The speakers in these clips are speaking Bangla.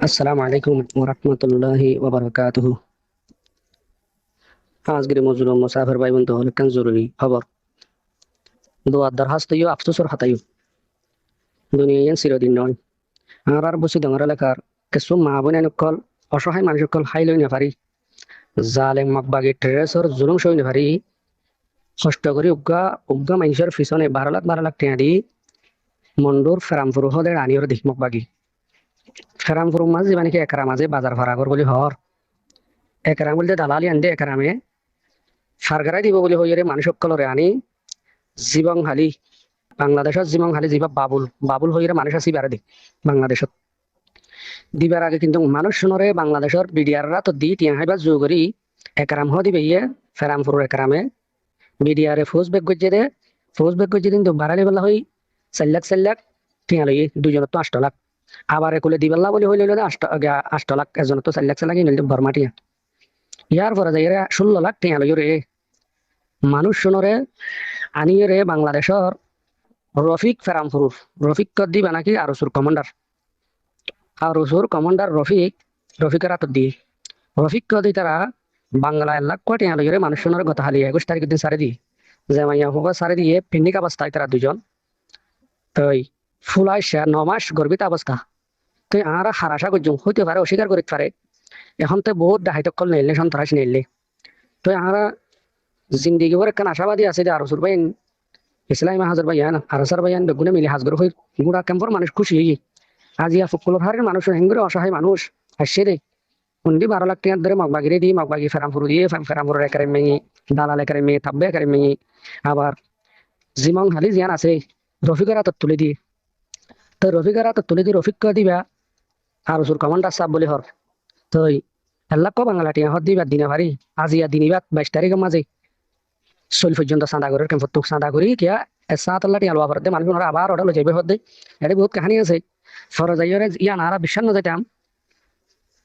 আসসালামু আলাইকুম ওরহমতুল্লাহি ওবারাকাতুহু। আজকের মজলুম মুসাফির ভাই বন্ধু হল কেন জরুরি খবর। দোয়ার দরখাস্ত ইউ আফসোসর হাতায়ু দুনিয়া চিরদিন নয়। আর বসে ডর এলাকার কিছু মা বোন কল অসহায় মানুষ কল হাই লই নেপারি জালেম মকবাগি ট্রেসর জুলুম সই নেপারি কষ্ট করে উগা উগা মানুষের পিছনে 12 লাখ টিয়া দি মন্ডুর ফেরামপুর হলে রানিওর দিক মকবাগি ফেরামপুর মাঝে মানে কি একরা মাঝে বাজার ভাড়া বলি হর একরাম বলতে দালালি আনদে একরামে সারগারাই দিব বলে হইরে মানুষ সকলরে আনি জীবন হালি বাংলাদেশত জীবন হালি যিবা বাবুল বাবুল হইরে মানুষ আছি বারে দি বাংলাদেশত দিবার আগে কিন্তু মানুষ শুনরে বাংলাদেশের বিডিআররা তো দি টিয়া হাইবা জুগরি একরাম হ দিবে ইয়ে ফেরামপুর একরামে বিডিআরে ফৌজ বেগ গজ্জে দিন তো বাড়ালি বেলা হই 4 লাখ টিয়া লই দুজনত তো 8 লাখ আবার একুলে দিবেলা বলে হইলে 8 লাখ এজনত তো 4 লাখ নইলে বর্মা টিয়া ইয়ার পরে যাই 16 লাখ টিয়া লই রে মানুষ শুনরে আনিয়ে রে বাংলাদেশর রফিক ফেরামপুর রফিক দিবা নাকি আর রসুর কমান্ডার রফিকের হাত দিয়ে রফিক দি তারা বাংলা 1 লাখ কোটি আলোকে মানুষ শোনার কথা হালি 21 তারিখের দিন সারে দিয়ে যে মাইয়া হোক সারে দিয়ে পিন্নিক অবস্থায় তারা দুজন তই ফুলাই সে 9 মাস গর্ভিত অবস্থা তুই আর হারাশা করছুম হইতে পারে অস্বীকার করিতে পারে এখন তো বহুত ডাহাইত কল নেইলে সন্ত্রাস নেইলে তুই আর জিন্দিগি ভর একখান আশাবাদী আছে যে আরসুর ভাই ইসলাম হাজার ভাইয়ান আরসার ভাইয়ান বেগুনে মিলে হাজগর হই গুড়া ক্যাম্পর মানুষ খুশি আজিয়া ফুকুলোর হারের মানুষ হেঙ্গুরে অসহায় মানুষ আসছে রে উন্দি 12 লাখ টাকা ধরে মগবাগিরে দিয়ে মগবাগি ফেরামপুর দিয়ে ফেরামপুরের একারে মেয়ে দালাল একারে মেয়ে থাকবে একারে মেয়ে আবার জিমং হালি জিয়ান আছে রফিকের হাতত তুলে দিয়ে তো রফিকের হাতত তুলে দিয়ে রফিক দিবা আর ওসুর কমান্ডার সাহ বলে হর তো 1 লাখ বাংলা টিয়া হর দিবা দিনে ভারি আজিয়া দিনিবাত 22 তারিখের মাঝে চল পর্যন্ত চাঁদা করে কেমন তুক চাঁদা করি কিয়া 7 লাখ টিয়া লোয়া ভরতে মানুষ আবার ওটা যাইবে হর দেয় এটা বহুত কাহিনী আছে ফরজাইরে ইয়ান আর বিশ্বাস ন যাইতাম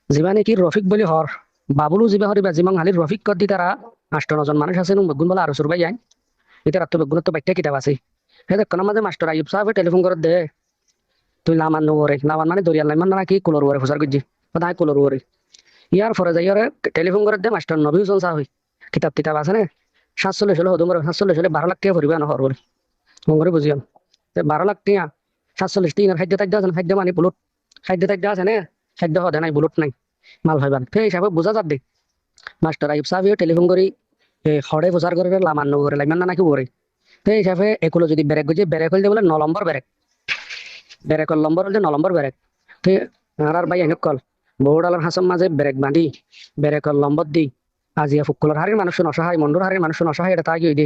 যিবা নেকি রফিক বলি হর বাবুলু যিবা হরিবা যিমাং হালির রফিক কর দি তারা 8-9 জন মানুষ আছে গুণ বলা আরো সুরবাই যায় এটা রাত্র বেগুনত তো বাইটা কিতাব আছে হেদে কোন মাঝে মাস্টার আইব সাহেব টেলিফোন করে দে তুই লামান নোরে লামান মানে দরিয়াল লাইমান না কি কুলর ওরে ফুসার গজি কোথায় কুলর ওরে ইয়ার ফরজাইরে টেলিফোন করে দে মাস্টার নবী হোসেন সাহেব কিতাব আছে না 47 হলে হদুম 47 হলে 12 লাখ টাকা ভরিবা না হর বলে মঙ্গরে বুঝিয়াম 12 লাখ টাকা 47 খাদ্য তাক দাও খাদ্য মানে বুলুট খাদ্য তাক দাও আছে না খাদ্য হদে নাই বুলুট নাই মাল ভাইবান সেই হিসাবে বোঝা যাক দে মাস্টার আইব সাহেব টেলিফোন করি হরে প্রচার করে লামান্য করে লাইমান না নাকি বরে সেই হিসাবে এগুলো যদি ব্রেক গজে ব্রেক হইলে বলে 9 নম্বর ব্রেকর নম্বর হলে 9 নম্বর ব্রেক তে আর ভাই এনে কল বড়ালার হাসম মাঝে ব্রেক বাঁধি ব্রেকর নম্বর দি আজিয়া ফুকুলার হারের মানুষ অসহায় মন্ডুর হারের মানুষ অসহায় এটা তাই দি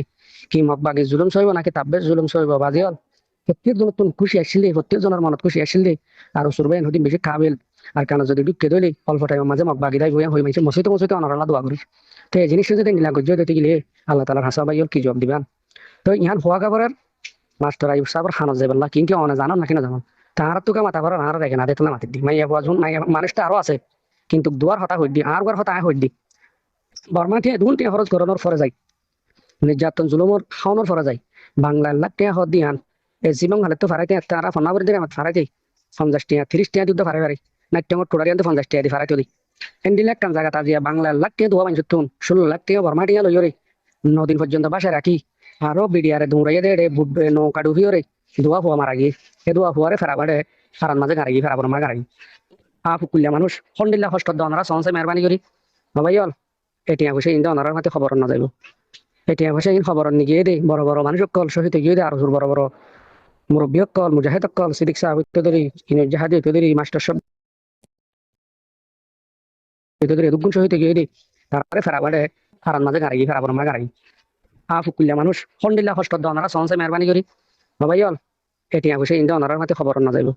কি মগবাগে জুলুম সইব নাকি তাব্বের জুলুম সইব বাজিয়াল প্রত্যেক জন তুমি খুশি আসলে প্রত্যেক জনের মনত খুশি আসলে আর সুরবাইন হদিন বেশি কাবিল আর কেন যদি ঢুকে দইলে অল্প টাইমের মাঝে মগবাগি দাই হয়ে মাইছে মসজিদে অনরালা দোয়া করি তো এই জিনিসটা যদি নিলা গজ্জ দিতে গেলে আল্লাহ তালার হাসা বাইল কি জবাব দিবেন তো ইহান হওয়া খাবারের মাস্টার আইব সাহেবের খানত যাবেন না কিন্তু অনে জানান নাকি না জানান তাহার তোকে মাথা করার আর রেখে না দেখলে মাতি দি মাইয়া বাজুন মাইয়া মানুষটা আরো আছে কিন্তু দুয়ার হতা হইদি আর গোয়ার হতা হইদি দি বর্মা টিয়া দুন টিয়া খরচ করানোর ফরে যায় নির্যাতন জুলুমর খাওয়ানোর ফরে যায় বাংলা 1 লাখ টিয়া হদ দিয়ান এই জীবন হালে তো ফারাইতে তারা ফনাবরি দিলে আমার ফারাইতে 50 টিয়া 30 টিয়া যুদ্ধ ফারাই ফারাই নাট্যমর টোড়ারিয়ান 50 টিয়া দি ফারাইতে দি এন্ডিল এক কাম জায়গা তাজিয়া বাংলা 1 লাখ টিয়া দোয়া মাইন তুন 16 লাখ টিয়া বর্মা টিয়া লইরে 9 দিন পর্যন্ত বাসায় রাখি আরো বিডিআরে দৌড়াইয়া দে রে বুডবে নৌকা ডুবিও রে দোয়া ফুয়া মারা গিয়ে এ দোয়া ফুয়ারে ফেরা বাড়ে ফারান মাঝে গাড়ি ফেরা বর্মা গাড়ি ফুকুলিয়া মানুষ হন্ডিল্লা কষ্ট দনরা সহসে মেহরবানি করি বাবাইল এটিয়া বসে ইন্দা অনারার হাতে খবর না যাইব এটিয়া বসে ইন খবর নিয়ে দে বড় বড় মানুষ কল সহিত গিয়ে দে আর বড় বড় মুরব্বী কল মুজাহিদ কল সিদ্দিক সাহেব ইত্যাদি জাহাদি ইত্যাদি মাস্টার সব ইত্যাদি দুগুণ সহিত গিয়ে দে তারপরে ফেরা বাড়ে ফারান মাঝে গাড়ি ফেরা বর্মা গাড়ি ফুকুলিয়া মানুষ হন্ডিল্লা কষ্ট দনরা সহসে মেহরবানি করি বাবাইল এটিয়া বসে ইন্দা অনারার হাতে খবর না যাইব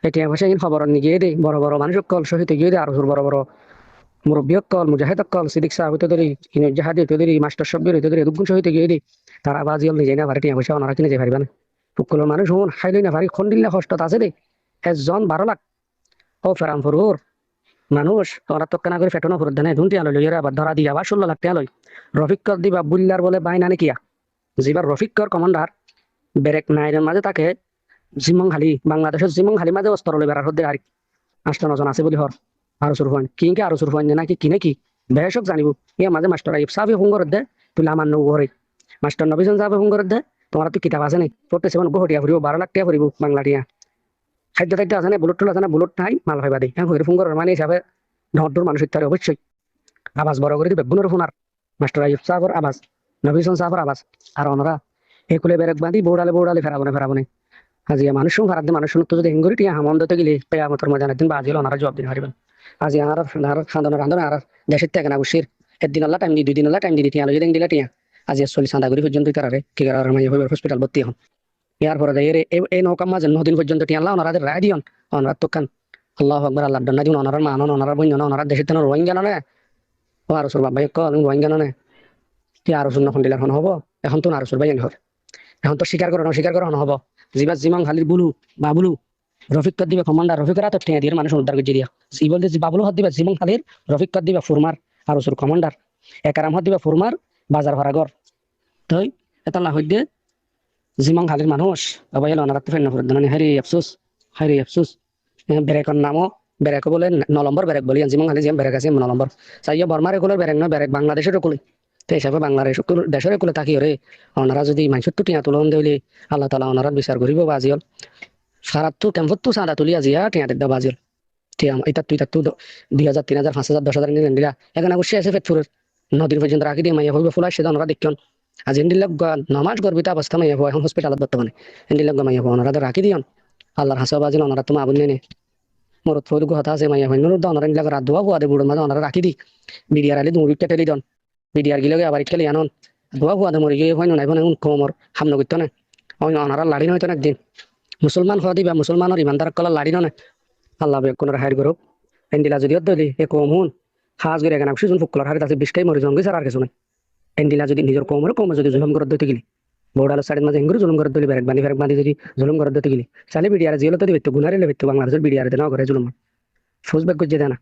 এটিয়া বসে ইন খবর নিয়ে দে বড় বড় মানুষ কল সহিত গিয়ে দে আর বড় বড় মুরব্বী কল মুজাহিদ কল সিদ্দিক সাহেব ইত্যাদি জাহাদি ইত্যাদি মাস্টার সব ইত্যাদি দুগুণ সহিত গিয়ে দে তারা বাজিয়াল নিজে না ভারে টিয়া বসে ওনারা কিনে যে পারিবেন ফুকুলের মানুষ হুন খাইলই না ভারি খন্ডিল্লা কষ্ট আছে দে একজন 12 লাখ ও ফেরামপুর মানুষ ওরা তো কেনা করে ফেটনো ফুরত দেয় ধুনটি আলো লইয়া আবার ধরা দিয়া আবার 16 লাখ টাকা লই রফিক কর দিবা বুল্লার বলে বাইনা নাকিয়া যেবার রফিক কর কমান্ডার ব্রেক নাইরের মাঝে তাকে জিমং হালি বাংলাদেশের জিমং হালি মাঝে অস্ত্র লই বেড়ার হতে হারি মাস্টার নজন আছে বলি হর আরো সুর হন কিনকে আরো সুর হন নাকি কিনে কি বেশক জানিব ইয়া মাঝে মাস্টার আইব সাবি হুঙ্গর দে তুই আমার নৌ ঘরে মাস্টার নবীজন যাবে হুঙ্গর দে তোমার তো কিতাব আছে নি পড়তে সেমন গহটিয়া ফুরিব 12 লাখ টাকা ফুরিব বাংলা টিয়া খাদ্য টাদ্য আছে না বুলেট টুল আছে না বুলেট নাই মাল ভাইবা দিই হ্যাঁ হুঙ্গর মানে হিসাবে ধর মানুষ ইত্যাদি অবশ্যই আবাস বড় করে দিবে গুণের ফোনার মাস্টার আইব সাগর আবাস নবীজন সাগর আবাস আর ওনারা একুলে বেরেক বাঁধি বৌড়ালে ফেরাবনে আজি মানুষ ভাড়া দিয়ে মানুষ তো যদি হিঙ্গুরি টিয়া হামন্দতে গেলে পেয়া মতর মজা দিন বা আজিল ওনারা জবাব দিন হারিবেন আজি আর খান্দনের রান্ধনে আর দেশের থেকে না বসির একদিন আল্লাহ টাইম দি 2 দিন আল্লাহ টাইম দি টিয়া লগে দিন দিলা টিয়া আজি 40 চাঁদা করি পর্যন্ত তারারে কি করার মাই হইবে হসপিটাল ভর্তি হন ইয়ার পরে যাই এই নৌকা মাঝে 9 দিন পর্যন্ত টিয়া আল্লাহ ওনারা রায় দিয়ন ওনারা তো কান আল্লাহু আকবার আল্লাহ দন্না দিন ওনারা মানন ওনারা বইন ওনারা দেশের তেন রোহিঙ্গা না ও আর সুর বাবা এক রোহিঙ্গা না কি আর সুর নখন দিলা হবো এখন তো আর সুর বাইন হর এখন তো স্বীকার করো হব জিবা জিমাং খালির বুলু বাবুলু রফিক কর দিবে কমান্ডার রফিক রাত টিয়া দিয়ে মানুষ উদ্ধার করে দিয়া ই বলতে যে বাবুলু হাত দিবা জিমাং খালির রফিক কর দিবা ফুরমার আর সুর কমান্ডার একারাম হাত দিবা ফুরমার বাজার ভরাগর তাই এটা না হইতে জিমাং খালির মানুষ আবার এলো ওনারা তো ফেন করে মানে হারি আফসোস বেরেকর নামও বেরেক বলে 9 নম্বর বেরেক বলি জিমাং খালি জিম বেরেক আছে 9 নম্বর চাইয়া বর্মার এগুলোর বেরেক না বেরেক বাংলাদেশের কোলে তো হিসাবে বাংলাদেশ দেশের কোলে থাকি রে ওনারা যদি মানুষের তো টিয়া তুলন দিলে আল্লাহ তালা ওনারা বিচার করিব বাজিল সারাত তো টেম্পত তো চাঁদা তুলি আজিয়া টিয়া দেবা বাজিল টিয়া এটা তুই তো 2000 3000 5000 10,000 নিলেন দিলা এখানে অবশ্যই আছে পেটফুরের নদীর পর্যন্ত রাখি দিয়ে মাইয়া হইব ফুলাই সেটা ওনারা দেখুন আজ ইন্দিল্লাগ নমাজ গর্বিত অবস্থা মাইয়া হওয়া এখন হসপিটালত বর্তমানে ইন্দিল্লাগ মাইয়া হওয়া ওনারা রাখি দিয়ন আল্লাহর হাসা বাজিল ওনারা তো আবুল নেনে মরত ফৌলুক হতা আছে মাইয়া হয় নুরুদ্দ ওনারা ইন্দিল্লাগ রাত দোয়া হুয়া দে বুড়ো মাঝে ওনারা রাখি দি বিডিআর আলি তুমি কেটে দিদন বিডিআর গিলে আবার ইটকেলি আনন দোয়া হুয়া দে মরি গিয়ে হয় নাই বনে কোমর হামনা করতো না ওনারা লাড়ি নয়তো একদিন মুসলমান হওয়া দিবা মুসলমানের ইমানদার কলা লাড়ি নয় আল্লাহ কোন হাইর করুক এন্ডিলা যদি দিলি এ কম হুন হাজ করে এখানে সুজন ফুকলার হারে আছে 20টাই মরে জঙ্গি আর কিছু নাই এন্ডিলা যদি নিজের কম যদি জুলুম করে দিতে গেলি বড়াল সাইড মাঝে হিঙ্গুর জুলুম করে দিলি বেরেক বাঁধি যদি জুলুম করে দিতে গেলি চালি বিডিআর জেলতে দিবে তো গুনারে লেবে তো বাংলাদেশের বিডিআর দেনা করে জুলুম ফৌজ ব্যাগ গজ্জে দেনা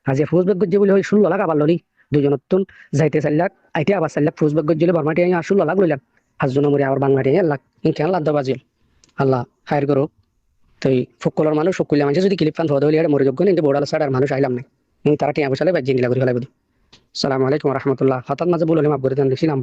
আজ ফৌজ ব্যাগ গজ্জে বলে 16 লাখ আবার ললি দুজনতুন যাইতে 4 লাখ আইতে আবার 4 লাখ ফৌজ ব্যাগ গজ্জে বর্মাটি আর 16 লাখ লইলাম আজজন মরে আবার বাংলাটি 1 লাখ কেন লাখ বাজিল আল্লাহ হায়ার করো তো ফকলর মানুষ সকলে মানুষ যদি ক্লিপ ফান হওয়া হলে মরে যোগ্য নেই বড়াল সাইড আর মানুষ আইলাম না তারা টিয়া বসালে বাজিয়ে নিলা করে ফেলাই বলি সালামু আলাইকুম রহমতুল্লাহ হঠাৎ মাঝে বলে মাফ করে দেন দেখছিলাম